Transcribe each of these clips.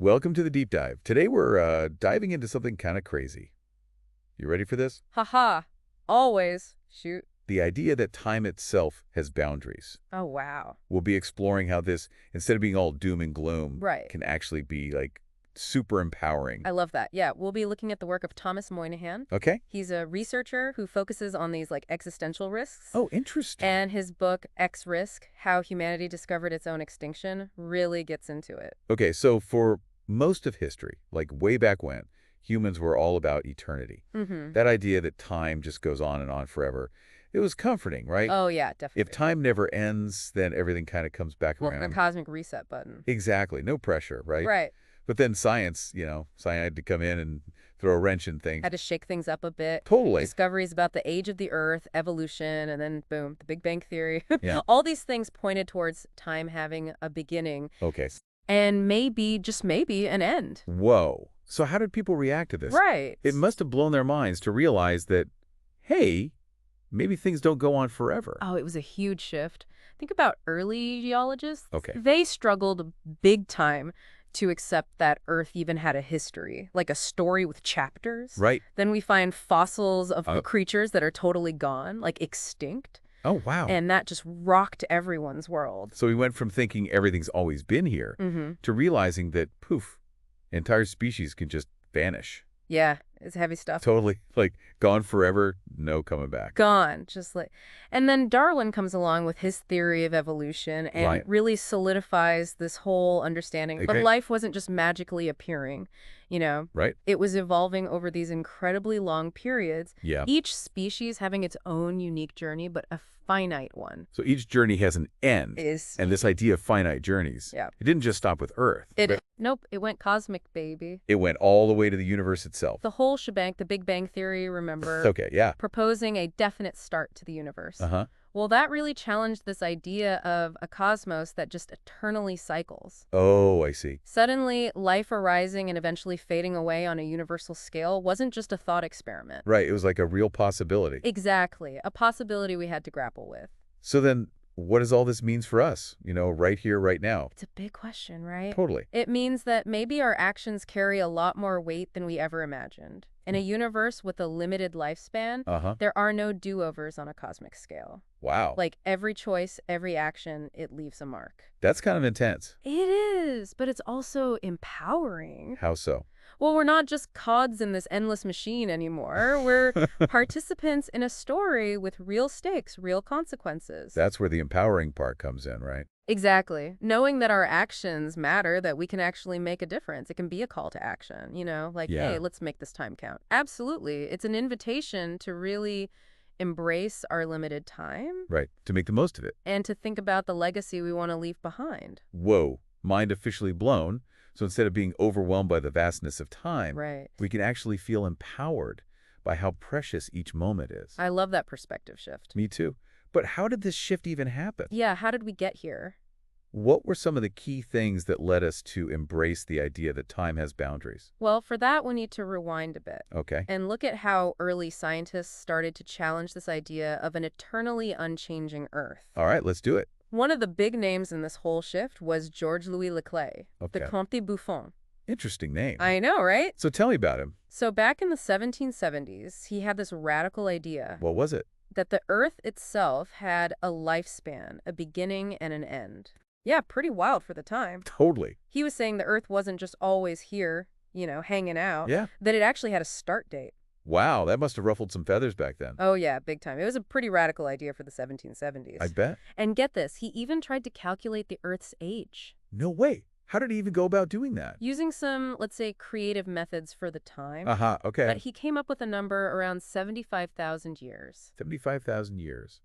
Welcome to the deep dive. Today we're diving into something kind of crazy. You ready for this? Haha. Always. Shoot. The idea that time itself has boundaries. Oh, wow. We'll be exploring how this, instead of being all doom and gloom, Right. can actually be like super empowering. I love that. Yeah, we'll be looking at the work of Thomas Moynihan. Okay? He's a researcher who focuses on these existential risks. Oh, interesting. And his book, X Risk, How Humanity Discovered Its Own Extinction, really gets into it. Okay, so for most of history, like way back when, humans were all about eternity. Mm-hmm. That idea that time just goes on and on forever, it was comforting, right? Oh, yeah, definitely. If time never ends, then everything kind of comes back Well, around. a cosmic reset button. Exactly. No pressure, right? Right. But then science, science had to come in and throw a wrench in things. Had to shake things up a bit. Totally. Discoveries about the age of the Earth, evolution, and then, boom, the Big Bang Theory. Yeah. All these things pointed towards time having a beginning. Okay. And maybe, just maybe, an end. Whoa. So how did people react to this? Right. It must have blown their minds to realize that, hey, maybe things don't go on forever. Oh, it was a huge shift. Think about early geologists. Okay. They struggled big time to accept that Earth even had a history, like a story with chapters. Right. Then we find fossils of creatures that are totally gone, like extinct. Oh, wow. And that just rocked everyone's world. So we went from thinking everything's always been here to realizing that, poof, entire species can just vanish. Yeah, it's heavy stuff. Totally. Like, gone forever, no coming back. Gone, just like. And then Darwin comes along with his theory of evolution and really solidifies this whole understanding. Okay. But life wasn't just magically appearing, Right. It was evolving over these incredibly long periods. Yeah. Each species having its own unique journey, but a finite one. So each journey has an end. And this idea of finite journeys, it didn't just stop with Earth. Nope, it went cosmic, baby. It went all the way to the universe itself. The whole shebang, the Big Bang Theory, remember? Okay, yeah. Proposing a definite start to the universe. Uh-huh. Well, that really challenged this idea of a cosmos that just eternally cycles. Oh, I see. Suddenly, life arising and eventually fading away on a universal scale wasn't just a thought experiment. Right, it was like a real possibility. Exactly, a possibility we had to grapple with. So then, what does all this mean for us, right here, right now? It's a big question, right? Totally. It means that maybe our actions carry a lot more weight than we ever imagined. In a universe with a limited lifespan, there are no do-overs on a cosmic scale. Wow. Like every choice, every action, it leaves a mark. That's kind of intense. It is, but it's also empowering. How so? Well, we're not just cogs in this endless machine anymore. We're participants in a story with real stakes, real consequences. That's where the empowering part comes in, right? Exactly. Knowing that our actions matter, that we can actually make a difference. It can be a call to action, hey, let's make this time count. Absolutely. It's an invitation to really embrace our limited time. Right, to make the most of it. And to think about the legacy we want to leave behind. Whoa, mind officially blown. So instead of being overwhelmed by the vastness of time, we can actually feel empowered by how precious each moment is. I love that perspective shift. Me too. But how did this shift even happen? Yeah, how did we get here? What were some of the key things that led us to embrace the idea that time has boundaries? Well, for that, we need to rewind a bit. Okay. And look at how early scientists started to challenge this idea of an eternally unchanging Earth. All right, let's do it. One of the big names in this whole shift was Georges Louis Leclerc, the Comte de Buffon. Interesting name. I know, right? So tell me about him. So back in the 1770s, he had this radical idea. What was it? That the Earth itself had a lifespan, a beginning and an end. Yeah, pretty wild for the time. Totally. He was saying the Earth wasn't just always here, hanging out. Yeah. That it actually had a start date. Wow, that must have ruffled some feathers back then. Oh, yeah, big time. It was a pretty radical idea for the 1770s. I bet. And get this, he even tried to calculate the Earth's age. No way. How did he even go about doing that? Using some, let's say, creative methods for the time. Okay. But he came up with a number around 75,000 years. 75,000 years.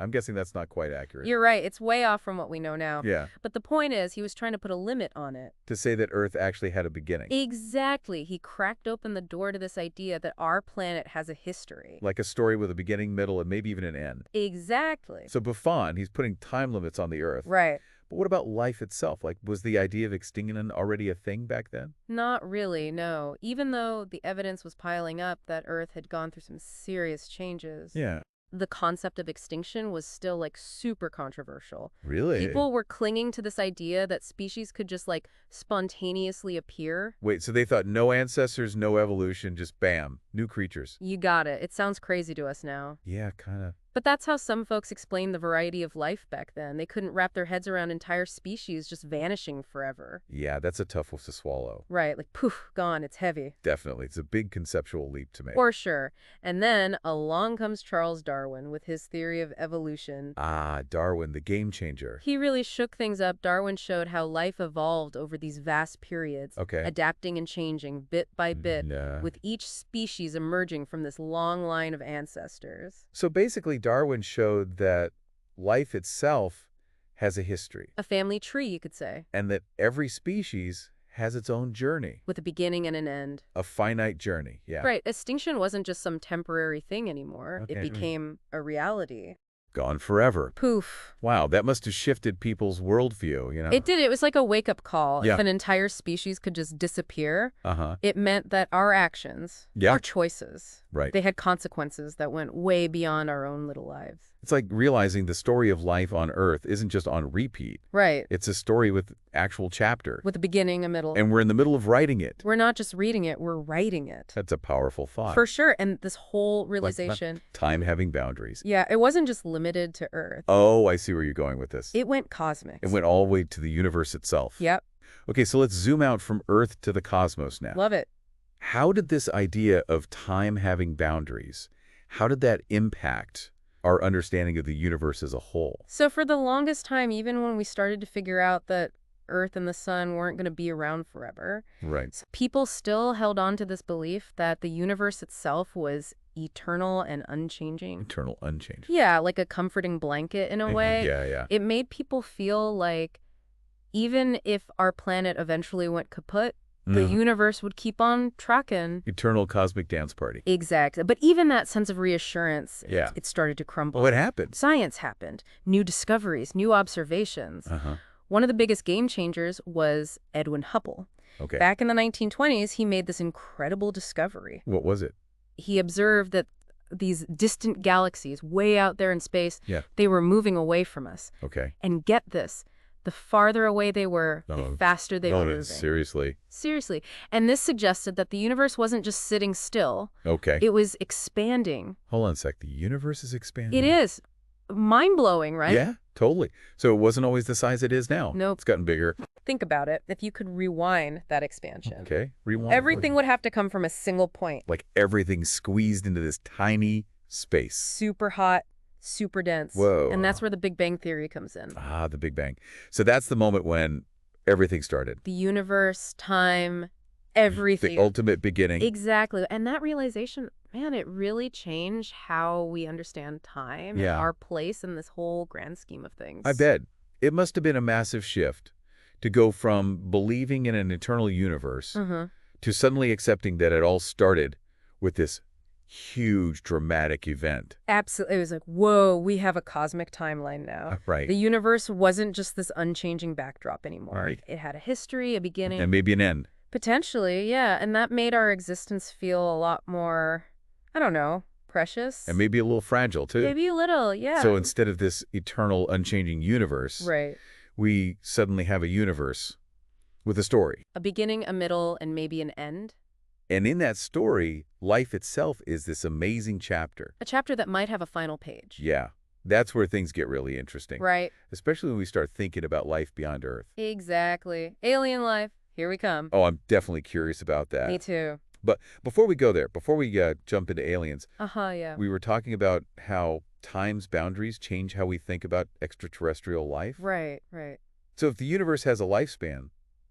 I'm guessing that's not quite accurate. You're right. It's way off from what we know now. Yeah. But the point is, he was trying to put a limit on it. To say that Earth actually had a beginning. Exactly. He cracked open the door to this idea that our planet has a history. Like a story with a beginning, middle, and maybe even an end. Exactly. So Buffon, he's putting time limits on the Earth. Right. But what about life itself? Like, was the idea of extinction already a thing back then? Not really, no. Even though the evidence was piling up that Earth had gone through some serious changes. Yeah. the concept of extinction was still like super controversial. Really? People were clinging to this idea that species could just like spontaneously appear. Wait, so they thought no ancestors, no evolution, just bam, new creatures. You got it. It sounds crazy to us now. Yeah, kind of. But that's how some folks explained the variety of life back then. They couldn't wrap their heads around entire species just vanishing forever. Yeah, that's a tough one to swallow. Right, like poof, gone, it's heavy. Definitely. It's a big conceptual leap to make. For sure. And then along comes Charles Darwin with his theory of evolution. Ah, Darwin, the game changer. He really shook things up. Darwin showed how life evolved over these vast periods, adapting and changing bit by bit, with each species emerging from this long line of ancestors. So basically, Darwin showed that life itself has a history. A family tree, you could say. And that every species has its own journey. With a beginning and an end. A finite journey, yeah. Right. Extinction wasn't just some temporary thing anymore. It became a reality. Gone forever. Poof. Wow, that must have shifted people's worldview, you know? It did. It was like a wake-up call. Yeah. If an entire species could just disappear, it meant that our actions, our choices, they had consequences that went way beyond our own little lives. It's like realizing the story of life on Earth isn't just on repeat. Right. It's a story with actual chapter. With a beginning, a middle. And we're in the middle of writing it. We're not just reading it, we're writing it. That's a powerful thought. For sure. And this whole realization. Like time having boundaries. Yeah, it wasn't just limited to Earth. Oh, I see where you're going with this. It went cosmic. It went all the way to the universe itself. Yep. Okay, so let's zoom out from Earth to the cosmos now. Love it. How did this idea of time having boundaries, how did that impact our understanding of the universe as a whole? So for the longest time, even when we started to figure out that Earth and the sun weren't going to be around forever, people still held on to this belief that the universe itself was eternal and unchanging. Eternal, unchanging. Yeah, like a comforting blanket in a way. Yeah. It made people feel like even if our planet eventually went kaput, the universe would keep on trucking. Eternal cosmic dance party. Exactly. But even that sense of reassurance, it started to crumble. What happened? Science happened. New discoveries, new observations. One of the biggest game changers was Edwin Hubble. Back in the 1920s, he made this incredible discovery. What was it? He observed that these distant galaxies way out there in space, they were moving away from us. And get this. The farther away they were, the faster they were moving. Seriously? Seriously. And this suggested that the universe wasn't just sitting still. It was expanding. Hold on a sec. The universe is expanding? It is. Mind-blowing, right? Yeah, totally. So it wasn't always the size it is now? Nope. It's gotten bigger. Think about it. If you could rewind that expansion. Rewind. Everything would have to come from a single point. Like everything squeezed into this tiny space. Super hot. Super dense. Whoa. And that's where the Big Bang Theory comes in. Ah, the Big Bang. So that's the moment when everything started. The universe, time, everything. The ultimate beginning. Exactly. And that realization, man, it really changed how we understand time and our place in this whole grand scheme of things. I bet. It must have been a massive shift to go from believing in an eternal universe to suddenly accepting that it all started with this huge, dramatic event. Absolutely. It was like, whoa, we have a cosmic timeline now. Right. The universe wasn't just this unchanging backdrop anymore. It had a history, a beginning. And maybe an end. Potentially, yeah. And that made our existence feel a lot more, I don't know, precious. And maybe a little fragile, too. Maybe a little, yeah. So instead of this eternal, unchanging universe, we suddenly have a universe with a story. A beginning, a middle, and maybe an end. And in that story, life itself is this amazing chapter. A chapter that might have a final page. Yeah. That's where things get really interesting. Right. Especially when we start thinking about life beyond Earth. Exactly. Alien life. Here we come. Oh, I'm definitely curious about that. Me too. But before we go there, before we jump into aliens, yeah. we were talking about how time's boundaries change how we think about extraterrestrial life. Right. So if the universe has a lifespan,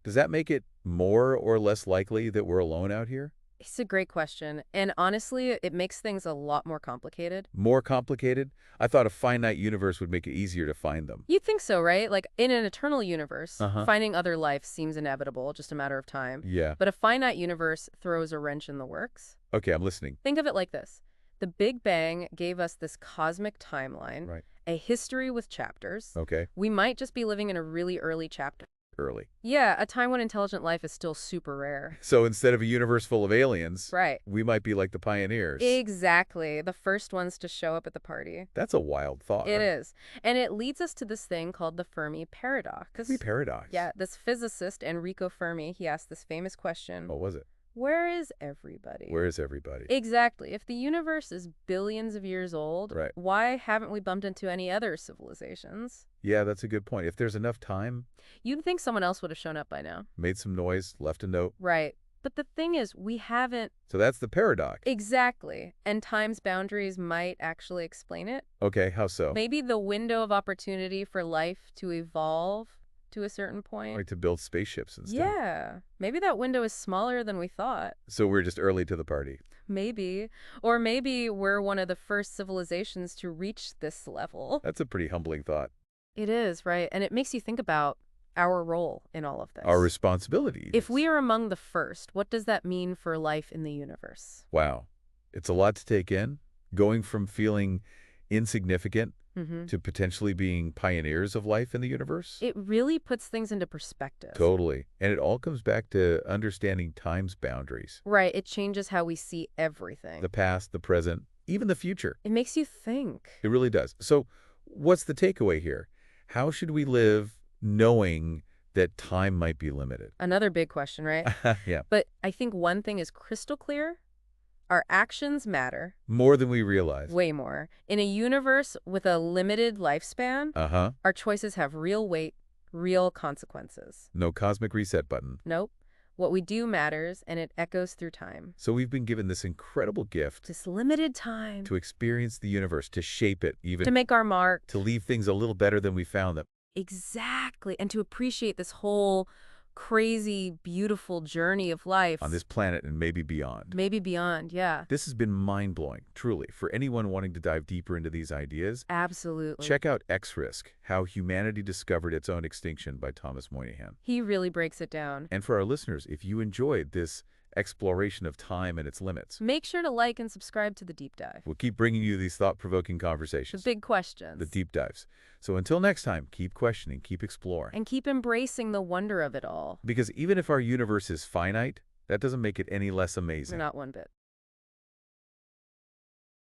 does that make it more or less likely that we're alone out here? It's a great question. And honestly, it makes things a lot more complicated. More complicated? I thought a finite universe would make it easier to find them. You'd think so, right? Like in an eternal universe, finding other life seems inevitable, just a matter of time. Yeah. But a finite universe throws a wrench in the works. Okay, I'm listening. Think of it like this. The Big Bang gave us this cosmic timeline, a history with chapters. Okay. We might just be living in a really early chapter. early. Yeah, a time when intelligent life is still super rare. So instead of a universe full of aliens, Right. we might be like the pioneers. Exactly. The first ones to show up at the party. That's a wild thought, It right? is. And it leads us to this thing called the Fermi paradox. Fermi paradox. Yeah, this physicist, Enrico Fermi, he asked this famous question. What was it? Where is everybody? Where is everybody? Exactly. If the universe is billions of years old, Right. why haven't we bumped into any other civilizations? Yeah, that's a good point. If there's enough time, You'd think someone else would have shown up by now. made some noise, left a note. Right. But the thing is, we haven't. So that's the paradox. Exactly. And time's boundaries might actually explain it. Okay, how so? Maybe the window of opportunity for life to evolve to a certain point. Like to build spaceships and stuff. Yeah. Maybe that window is smaller than we thought. So we're just early to the party. Maybe. Or maybe we're one of the first civilizations to reach this level. That's a pretty humbling thought. It is, right? And it makes you think about our role in all of this. Our responsibility. If we are among the first, what does that mean for life in the universe? Wow. It's a lot to take in. Going from feeling insignificant to potentially being pioneers of life in the universe. It really puts things into perspective. Totally. And it all comes back to understanding time's boundaries. Right. It changes how we see everything. The past, the present, even the future. It makes you think. It really does. So what's the takeaway here? How should we live knowing that time might be limited? Another big question, right? Yeah. But I think one thing is crystal clear. Our actions matter. More than we realize. Way more. In a universe with a limited lifespan, our choices have real weight, real consequences. No cosmic reset button. Nope. What we do matters, and it echoes through time. So we've been given this incredible gift. This limited time. To experience the universe, to shape it even. To make our mark. To leave things a little better than we found them. Exactly. And to appreciate this whole crazy, beautiful journey of life. On this planet and maybe beyond. Maybe beyond, yeah. This has been mind-blowing, truly, for anyone wanting to dive deeper into these ideas. Absolutely. Check out X-Risk, How Humanity Discovered Its Own Extinction by Thomas Moynihan. He really breaks it down. And for our listeners, if you enjoyed this exploration of time and its limits, make sure to like and subscribe to The Deep Dive. We'll keep bringing you these thought-provoking conversations. The big questions. The deep dives. So until next time, keep questioning, keep exploring. And keep embracing the wonder of it all. Because even if our universe is finite, that doesn't make it any less amazing. Not one bit.